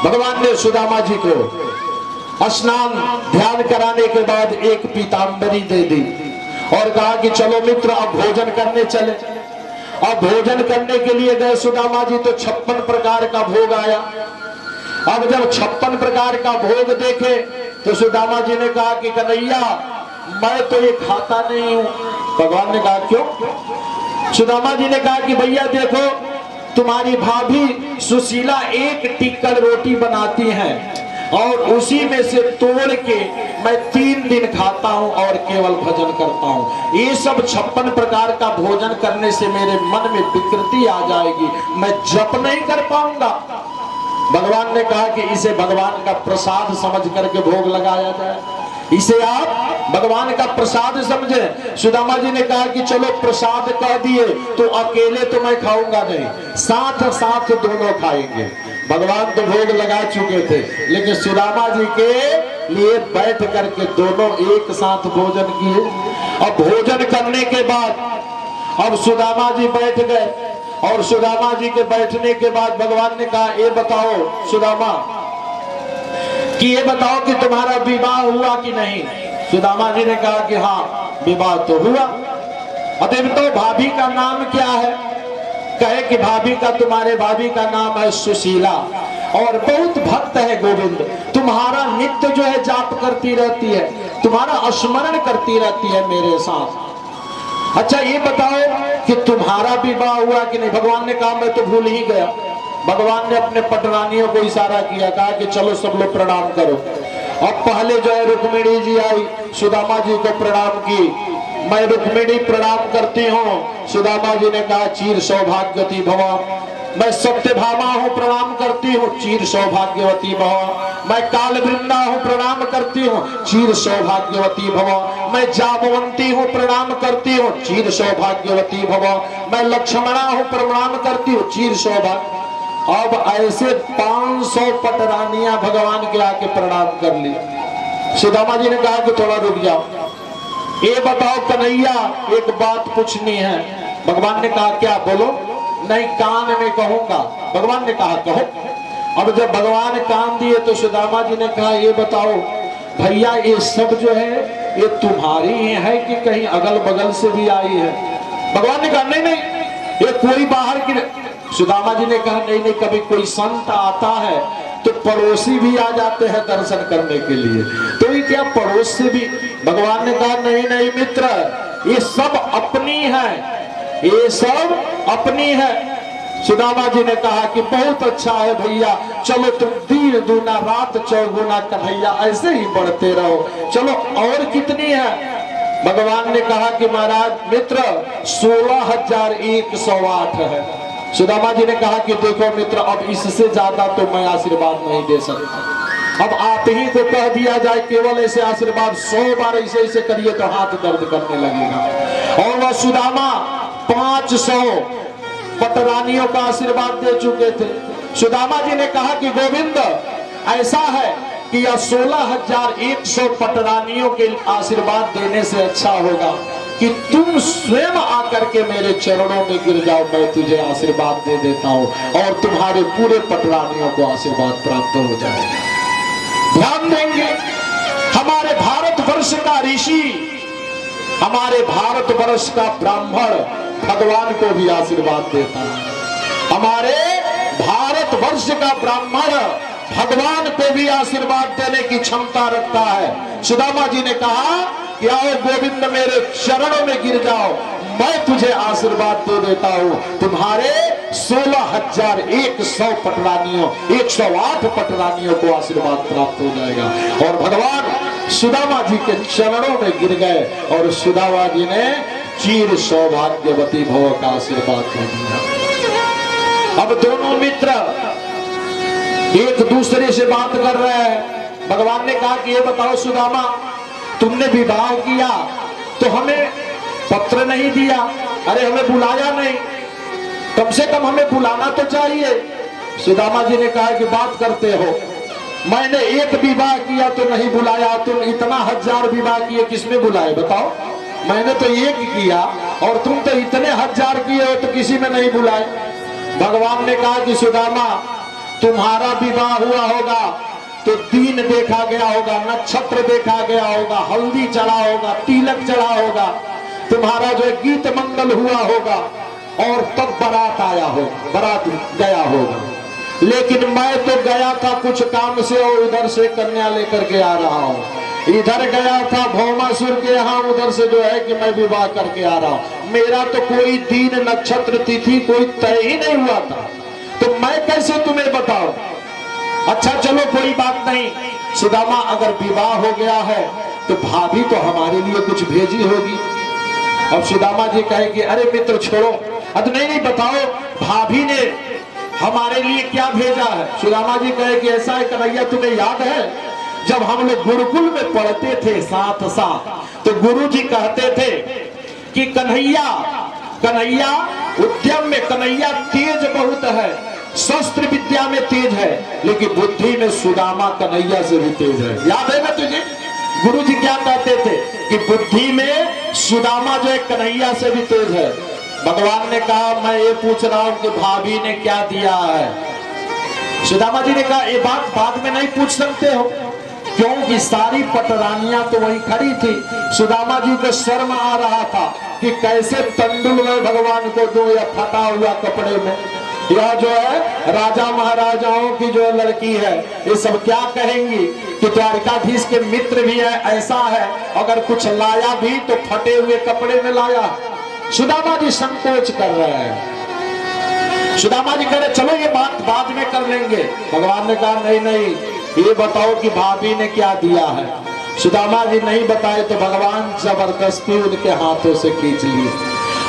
भगवान ने सुदामा जी को स्नान ध्यान कराने के बाद एक पीतांबरी दे दी और कहा कि चलो मित्र अब भोजन करने चले। अब भोजन करने के लिए गए सुदामा जी तो 56 प्रकार का भोग आया। अब जब 56 प्रकार का भोग देखे तो सुदामा जी ने कहा कि कन्हैया मैं तो ये खाता नहीं हूं। भगवान ने कहा क्यों? सुदामा जी ने कहा कि भैया देखो तुम्हारी भाभी सुशीला एक टिक्कड़ रोटी बनाती हैं और उसी में से तोड़ के मैं 3 दिन खाता हूं और केवल भजन करता हूं। ये सब 56 प्रकार का भोजन करने से मेरे मन में विकृति आ जाएगी, मैं जप नहीं कर पाऊंगा। भगवान ने कहा कि इसे भगवान का प्रसाद समझ करके भोग लगाया जाए, इसे आप भगवान का प्रसाद समझे। सुदामा जी ने कहा कि चलो प्रसाद कह दिए तो अकेले तो मैं खाऊंगा नहीं, साथ साथ दोनों खाएंगे। भगवान तो भोग लगा चुके थे लेकिन सुदामा जी के लिए बैठ करके दोनों एक साथ भोजन किए। अब भोजन करने के बाद अब सुदामा जी बैठ गए और सुदामा जी के बैठने के बाद भगवान ने कहा ये बताओ सुदामा कि ये बताओ कि तुम्हारा विवाह हुआ कि नहीं। सुदामा जी ने कहा कि हाँ विवाह तो हुआ। अतः तो भाभी का नाम क्या है? कहे कि भाभी का तुम्हारे भाभी का नाम है सुशीला और बहुत भक्त है गोविंद, तुम्हारा नित्य जो है जाप करती रहती है, तुम्हारा स्मरण करती रहती है मेरे साथ। अच्छा ये बताओ कि तुम्हारा विवाह हुआ कि नहीं। भगवान ने कहा मैं तो भूल ही गया। भगवान ने अपने पटरानियों को इशारा किया, कहा कि चलो सब लोग प्रणाम करो। अब पहले जो है रुक्मिणी जी आई, सुदामा जी को प्रणाम की। मैं रुक्मिणी प्रणाम करती हूँ। सुदामा जी ने कहा चीर सौभाग्यवती भव। मैं सत्यभामा हूँ प्रणाम करती हूँ, चीर सौभाग्यवती भव। मैं कालवृंदा हूँ प्रणाम करती हूँ, चीर सौभाग्यवती भव। मैं जामवंती हूँ प्रणाम करती हूँ, चीर सौभाग्यवती भव। मैं लक्ष्मणा हूँ प्रणाम करती हूँ, चीर सौभाग्य। अब ऐसे 500 पटरानियां भगवान के आके प्रणाम कर ली। सुदामा जी ने कहा कि थोड़ा रुक जाओ, ये बताओ कन्हैया एक बात पूछनी है। भगवान ने कहा क्या? बोलो। नहीं कान में कहूंगा। भगवान ने कहा कहो। अब जब भगवान कान दिए तो सुदामा जी ने कहा ये बताओ भैया ये सब जो है ये तुम्हारी ही है कि कहीं अगल बगल से भी आई है? भगवान ने कहा नहीं नहीं ये कोई बाहर की। सुदामा जी ने कहा नहीं नहीं कभी कोई संत आता है तो पड़ोसी भी आ जाते हैं दर्शन करने के लिए, तो ये क्या पड़ोस से भी? भगवान ने कहा नहीं नहीं मित्र ये सब अपनी है, ये सब अपनी है। सुदामा जी ने कहा कि बहुत अच्छा है भैया, चलो तुम दिन दूना रात चौगुना कन्हैया ऐसे ही बढ़ते रहो, चलो और कितनी है? भगवान ने कहा कि महाराज मित्र 16,108 है। सुदामा जी ने कहा कि देखो मित्र अब इससे ज्यादा तो मैं आशीर्वाद नहीं दे सकता, अब आप ही को कह दिया जाए केवल ऐसे आशीर्वाद 100 बार ऐसे ऐसे करिए तो हाथ दर्द करने लगेगा। और वह सुदामा 500 पटरानियों का आशीर्वाद दे चुके थे। सुदामा जी ने कहा कि गोविंद ऐसा है कि यह 16,100 पटरानियों के आशीर्वाद देने से अच्छा होगा कि तुम स्वयं आकर के मेरे चरणों में गिर जाओ, मैं तुझे आशीर्वाद दे देता हूं और तुम्हारे पूरे पटरानियों को आशीर्वाद प्राप्त हो जाएगा। ध्यान देंगे हमारे भारतवर्ष का ऋषि, हमारे भारतवर्ष का ब्राह्मण भगवान को भी आशीर्वाद देता है। हमारे भारतवर्ष का ब्राह्मण भगवान को भी आशीर्वाद देने की क्षमता रखता है। सुदामा जी ने कहा कि आओ गोविंद मेरे चरणों में गिर जाओ, मैं तुझे आशीर्वाद दे देता हूं, तुम्हारे 16,100 पटरानियों 108 पटरानियों को आशीर्वाद प्राप्त हो जाएगा। और भगवान सुदामा जी के चरणों में गिर गए और सुदामा जी ने चीर सौभाग्यवती भव का आशीर्वाद दे दिया। अब दोनों मित्र एक दूसरे से बात कर रहे हैं। भगवान ने कहा कि ये बताओ सुदामा तुमने विवाह किया तो हमें पत्र नहीं दिया, अरे हमें बुलाया नहीं, कम से कम हमें बुलाना तो चाहिए। सुदामा जी ने कहा कि बात करते हो, मैंने एक विवाह किया तो नहीं बुलाया, तुम इतना 1000 विवाह किए किसमें बुलाए बताओ? मैंने तो एक किया और तुम तो इतने 1000 किए हो तो किसी में नहीं बुलाए। भगवान ने कहा कि सुदामा तुम्हारा विवाह हुआ होगा तो दिन देखा गया होगा, नक्षत्र देखा गया होगा, हल्दी चढ़ा होगा, तिलक चढ़ा होगा, तुम्हारा जो है गीत मंगल हुआ होगा और तब बारात आया हो, बारात गया होगा। लेकिन मैं तो गया था कुछ काम से और उधर से कन्या लेकर के आ रहा हूँ। इधर गया था भौमासुर के यहाँ, उधर से जो है कि मैं विवाह करके आ रहा हूँ। मेरा तो कोई दिन नक्षत्र तिथि कोई तय ही नहीं हुआ था, तो मैं कैसे तुम्हें बताऊं। अच्छा चलो कोई बात नहीं, सुदामा अगर विवाह हो गया है तो भाभी तो हमारे लिए कुछ भेजी होगी। अब सुदामा जी कहेंगे अरे मित्र छोड़ो, अब नहीं बताओ भाभी ने हमारे लिए क्या भेजा है। सुदामा जी कहे कि ऐसा है कन्हैया, तुम्हें याद है जब हम लोग गुरुकुल में पढ़ते थे साथ साथ, तो गुरु जी कहते थे कि कन्हैया कन्हैया उद्यम में कन्हैया तेज बहुत है, शस्त्र विद्या में तेज है, लेकिन बुद्धि में सुदामा कन्हैया से भी तेज है। याद है ना तुझे गुरु जी क्या कहते थे कि बुद्धि में सुदामा जो है कन्हैया से भी तेज है। भगवान ने कहा मैं ये पूछ रहा हूं कि भाभी ने क्या दिया है। सुदामा जी ने कहा ये बात बाद में नहीं पूछ सकते हो, क्योंकि सारी पटरानियां तो वही खड़ी थी। सुदामा जी को शर्म आ रहा था कि कैसे तंडुल में भगवान को दूं या फटा हुआ कपड़े में। यह जो है राजा महाराजाओं की जो लड़की है, ये सब क्या कहेंगी कि द्वारिकाधीश के मित्र भी है, ऐसा है अगर कुछ लाया भी तो फटे हुए कपड़े में लाया। सुदामा जी संकोच कर रहे हैं। सुदामा जी कह रहे चलो ये बात बाद में कर लेंगे। भगवान ने कहा नहीं नहीं, ये बताओ कि भाभी ने क्या दिया है। सुदामा जी नहीं बताए तो भगवान जबरदस्ती उनके हाथों से खींच लिए,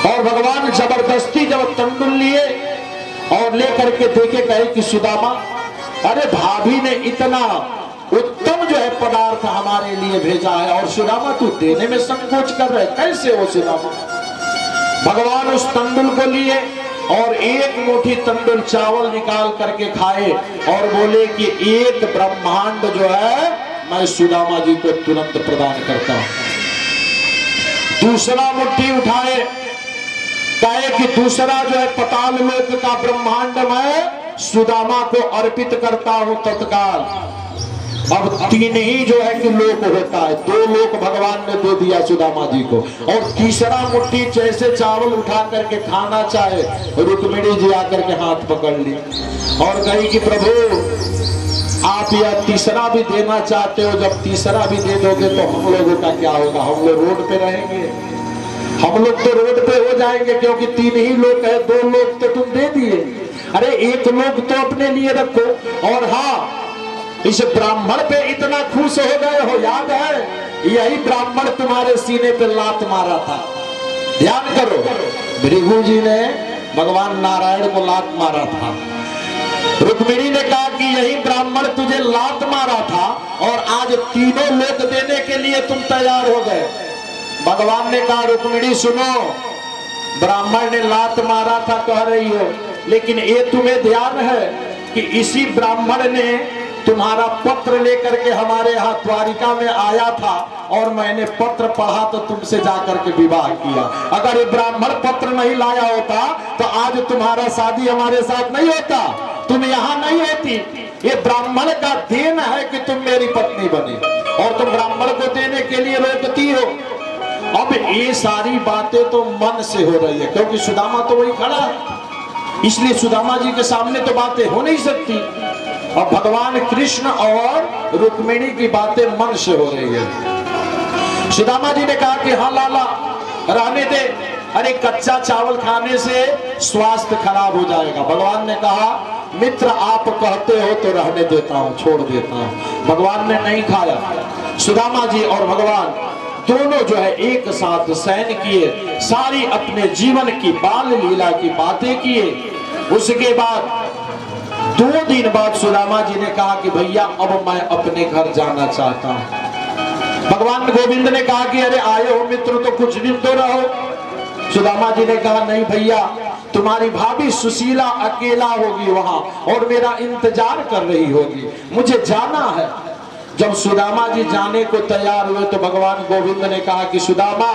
और भगवान जबरदस्ती जब तंडुल लिए और लेकर के देखे, कहे कि सुदामा अरे भाभी ने इतना उत्तम जो है पदार्थ हमारे लिए भेजा है और सुदामा तू देने में संकोच कर रहे, कैसे हो सुदामा। भगवान उस तंडुल को लिए और एक मुट्ठी तंडुल चावल निकाल करके खाए और बोले कि एक ब्रह्मांड जो है मैं सुदामा जी को तुरंत प्रदान करता हूं। दूसरा मुट्ठी उठाए, कहे कि दूसरा जो है पताल लोक का ब्रह्मांड मैं सुदामा को अर्पित करता हूं तत्काल। अब तीन ही जो है कि लोक होता है, दो लोक भगवान ने दे दिया सुदामा जी को। और तीसरा मुट्ठी जैसे चावल उठा करके खाना चाहे, रुक्मिणी जी आकर के हाथ पकड़ ली और कही कि प्रभु आप यह तीसरा भी देना चाहते हो, जब तीसरा भी दे दोगे तो हम लोगों का क्या होगा, हम लोग रोड पे रहेंगे, हम लोग तो रोड पे हो जाएंगे, क्योंकि तीन ही लोग है, दो लोग तो तुम दे दिए, अरे एक लोग तो अपने लिए रखो। और हाँ, इस ब्राह्मण पे इतना खुश हो गए हो, याद है यही ब्राह्मण तुम्हारे सीने पे लात मारा था, ध्यान करो। भृगु जी ने भगवान नारायण को लात मारा था, रुक्मिणी ने कहा कि यही ब्राह्मण तुझे लात मारा था और आज तीनों लोक देने के लिए तुम तैयार हो गए। भगवान ने कहा रुक्मिणी सुनो, ब्राह्मण ने लात मारा था कह रही हो, लेकिन ये तुम्हें ध्यान है कि इसी ब्राह्मण ने तुम्हारा पत्र लेकर के हमारे यहाँ द्वारिका में आया था और मैंने पत्र पढ़ा तो तुमसे जाकर के विवाह किया। अगर ये ब्राह्मण पत्र नहीं लाया होता तो आज तुम्हारा शादी हमारे साथ नहीं होता, तुम यहाँ नहीं होती। ये ब्राह्मण का देन है कि तुम मेरी पत्नी बनी और तुम ब्राह्मण को देने के लिए रोकती हो। अब ये सारी बातें तो मन से हो रही है, क्योंकि सुदामा तो वही खड़ा है, इसलिए सुदामा जी के सामने तो बातें हो नहीं सकती। और भगवान कृष्ण और रुक्मिणी की बातें मन से हो रही है। सुदामा जी ने कहा कि हाँ लाला रहने दे, अरे कच्चा चावल खाने से स्वास्थ्य खराब हो जाएगा। भगवान ने कहा मित्र आप कहते हो तो रहने देता हूँ, छोड़ देता हूँ। भगवान ने नहीं खाया। सुदामा जी और भगवान दोनों जो है एक साथ शयन किए, सारी अपने जीवन की बाल लीला की बातें किए। उसके बाद 2 दिन बाद सुदामा जी ने कहा कि भैया अब मैं अपने घर जाना चाहता हूं। भगवान गोविंद ने कहा कि अरे आए हो मित्र तो कुछ दिन तो रहो। सुदामा जी ने कहा नहीं भैया, तुम्हारी भाभी सुशीला अकेला होगी वहां और मेरा इंतजार कर रही होगी, मुझे जाना है। जब सुदामा जी जाने को तैयार हुए तो भगवान गोविंद ने कहा कि सुदामा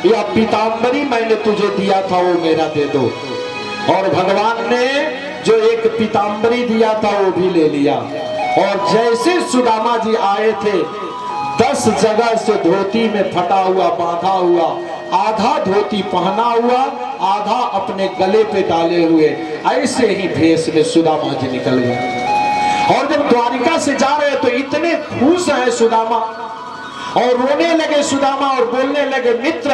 यह पीतांबरी मैंने तुझे दिया था वो मेरा दे दो। और भगवान ने जो एक पीताम्बरी दिया था वो भी ले लिया। और जैसे सुदामा जी आए थे 10 जगह से धोती में फटा हुआ बांधा हुआ, आधा धोती पहना हुआ, आधा अपने गले पे डाले हुए, ऐसे ही भेष में सुदामा जी निकल गए। और जब द्वारिका से जा रहे तो इतने खुश हैं सुदामा, और रोने लगे सुदामा और बोलने लगे, मित्र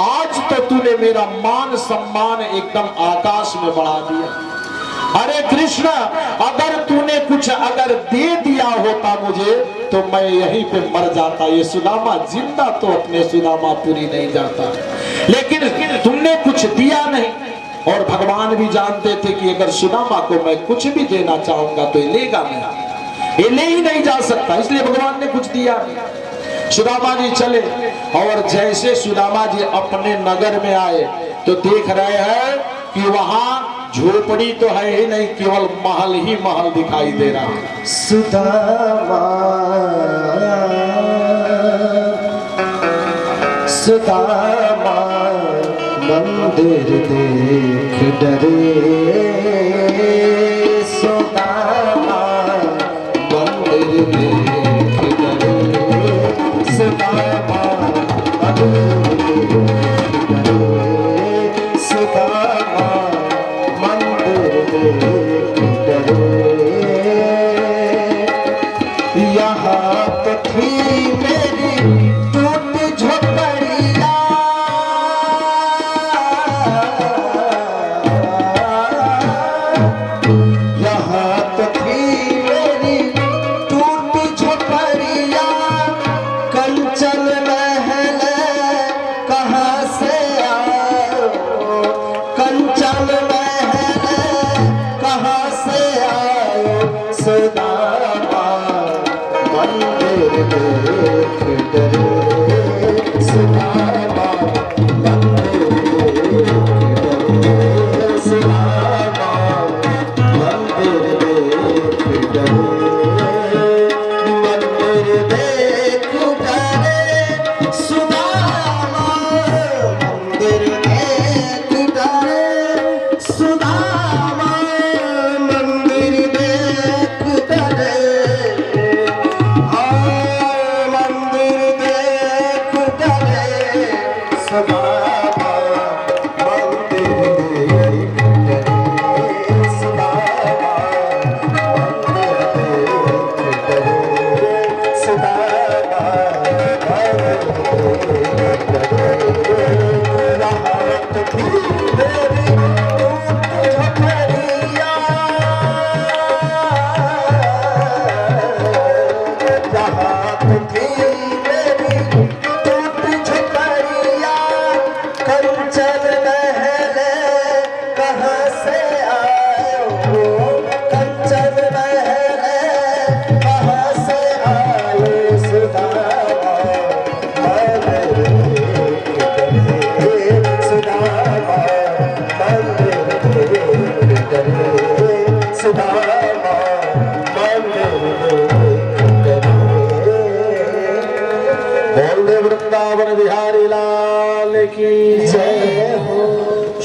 आज तो तूने मेरा मान सम्मान एकदम आकाश में बढ़ा दिया। अरे कृष्ण, अगर तूने कुछ अगर दे दिया होता मुझे तो मैं यहीं पे मर जाता। ये सुदामा जिंदा तो अपने सुदामापुरी नहीं जाता, लेकिन तुमने कुछ दिया नहीं। और भगवान भी जानते थे कि अगर सुदामा को मैं कुछ भी देना चाहूंगा तो ये लेगा नहीं, ये ले ही नहीं जा सकता, इसलिए भगवान ने कुछ दिया नहीं। सुदामा जी चले, और जैसे सुदामा जी अपने नगर में आए तो देख रहे हैं कि वहां झोपड़ी तो है ही नहीं, केवल महल ही महल दिखाई दे रहा है। सुदामा सुदामा मंदिर देख डरे, सुदामा मंदिर देख डरे, सुदामा मंदिर देख डरे, सुदामा मंदिर देख डरे। यहाँ तो थी मेरी टूट झोपड़िया, यहाँ तो थी मेरी टूट झोपड़िया, कंचन महल कहाँ से आयो, कंचन महल कहाँ से आयो, सुदामा मंदिर देख डरे, सुदामा मंदिर देख डरे, सुदामा मंदिर देख डरे, मंदिर देख डरे, सुदामा मंदिर देख डरे, सुदामा मंदिर देख डरे, मंदिर देख डरे, सुदामा मंदिर देख डरे, सुदामा मंदिर देख डरे, सुदामा मंदिर देख डरे। राहत थी मेरी टूट झोपड़िया, राहत थी मेरी टूट झोपड़िया, कंचन महल कहाँ से आयो, कंचन महल कहाँ से आयो, सुदामा मंदिर देख डरे, सुदामा मंदिर देख डरे, सुदामा मंदिर देख डरे। बोल वृंदावन बिहारी लाल की जय हो।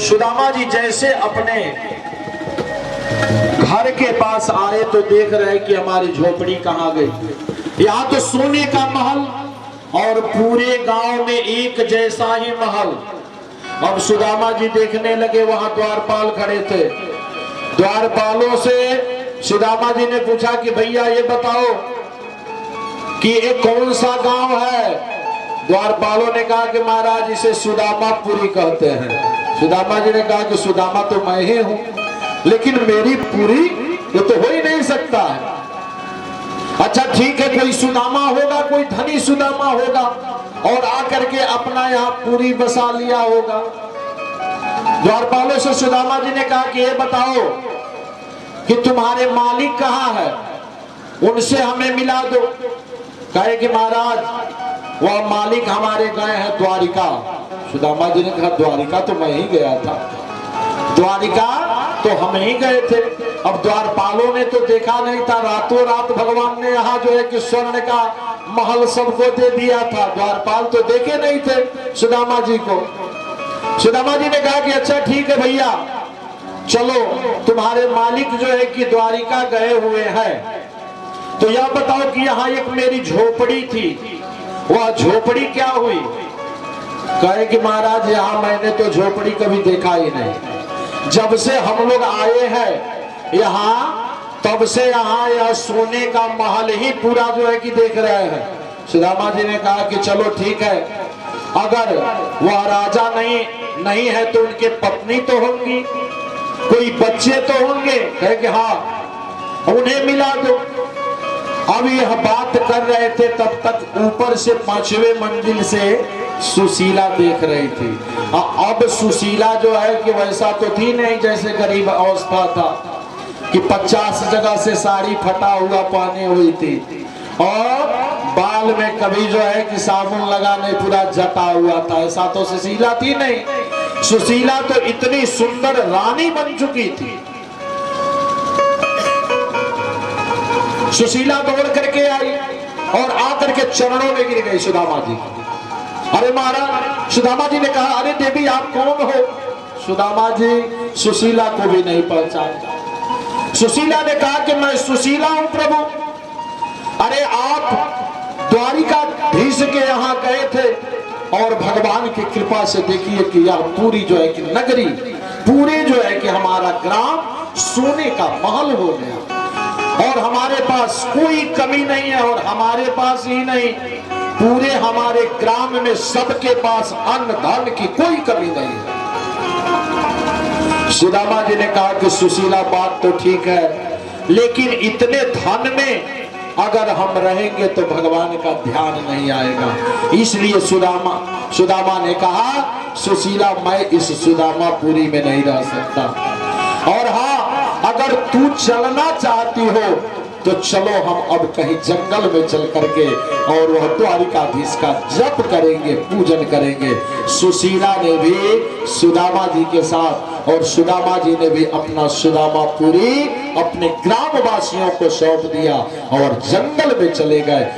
सुदामा जी जैसे अपने घर के पास आए तो देख रहे कि हमारी झोपड़ी कहाँ गई। यहाँ तो सोने का महल और पूरे गांव में एक जैसा ही महल। अब सुदामा जी देखने लगे, वहां द्वारपाल खड़े थे। द्वारपालों से सुदामा जी ने पूछा कि भैया ये बताओ कि ये कौन सा गांव है। द्वारपालों ने कहा कि महाराज इसे सुदामापुरी कहते हैं। सुदामा जी ने कहा कि सुदामा तो मैं ही हूं, लेकिन मेरी पुरी ये तो हो ही नहीं सकता है। अच्छा ठीक है, कोई सुदामा होगा, कोई धनी सुदामा होगा और आकर के अपना यहाँ पुरी बसा लिया होगा। द्वारपालों से सुदामा जी ने कहा कि ये बताओ कि तुम्हारे मालिक कहाँ है, उनसे हमें मिला दो। कहे कि महाराज वह मालिक हमारे गए हैं द्वारिका। सुदामा जी ने कहा द्वारिका तो मैं ही गया था, द्वारिका तो हम ही गए थे। अब द्वारपालों ने तो देखा नहीं था, रातों रात भगवान ने यहाँ जो है कि स्वर्ण का महल सबको दे दिया था। द्वारपाल तो देखे नहीं थे सुदामा जी को। सुदामा जी ने कहा कि अच्छा ठीक है भैया, चलो तुम्हारे मालिक जो है कि द्वारिका गए हुए हैं, तो यह बताओ कि यहाँ एक मेरी झोपड़ी थी, वह झोपड़ी क्या हुई? कहे कि महाराज यहाँ मैंने तो झोपड़ी कभी देखा ही नहीं, जब से हम लोग आए हैं यहाँ तब से यहाँ यह सोने का महल ही पूरा जो है कि देख रहे हैं। सुदामा जी ने कहा कि चलो ठीक है, अगर वह राजा नहीं है तो उनके पत्नी तो होंगी, कोई बच्चे तो होंगे। कहे कि हाँ उन्हें मिला दो। अब यह बात कर रहे थे तब तक ऊपर से 5वें मंजिल से सुशीला देख रही थी। अब सुशीला जो है कि वैसा तो थी नहीं जैसे गरीब अवस्था था कि 50 जगह से साड़ी फटा हुआ पहने हुई थी और बाल में कभी जो है कि साबुन लगाने पूरा जटा हुआ था, ऐसा तो सुशीला थी नहीं। सुशीला तो इतनी सुंदर रानी बन चुकी थी। सुशीला दौड़ करके आई और आकर के चरणों में गिर गई सुदामा जी। अरे महाराज, सुदामा जी ने कहा अरे देवी आप कौन हो? सुदामा जी सुशीला को भी नहीं पहचाना। सुशीला ने कहा कि मैं सुशीला हूं प्रभु। अरे आप द्वारिकाधीश के यहाँ गए थे और भगवान की कृपा से देखिए कि यह पूरी जो है कि नगरी, पूरे जो है कि हमारा ग्राम सोने का महल हो गया और हमारे पास कोई कमी नहीं है। और हमारे पास ही नहीं, पूरे हमारे ग्राम में सबके पास अन्न धन की कोई कमी नहीं है। सुदामा जी ने कहा कि सुशीला बात तो ठीक है, लेकिन इतने धन में अगर हम रहेंगे तो भगवान का ध्यान नहीं आएगा। इसलिए सुदामा ने कहा सुशीला मैं इस सुदामापुरी में नहीं रह सकता, और हाँ अगर तू चलना चाहती हो तो चलो हम अब कहीं जंगल में चल करके और वह द्वारिकाधीश का जप करेंगे, पूजन करेंगे। सुशीला ने भी सुदामा जी के साथ और सुदामा जी ने भी अपना सुदामापुरी अपने ग्रामवासियों को सौंप दिया और जंगल में चले गए।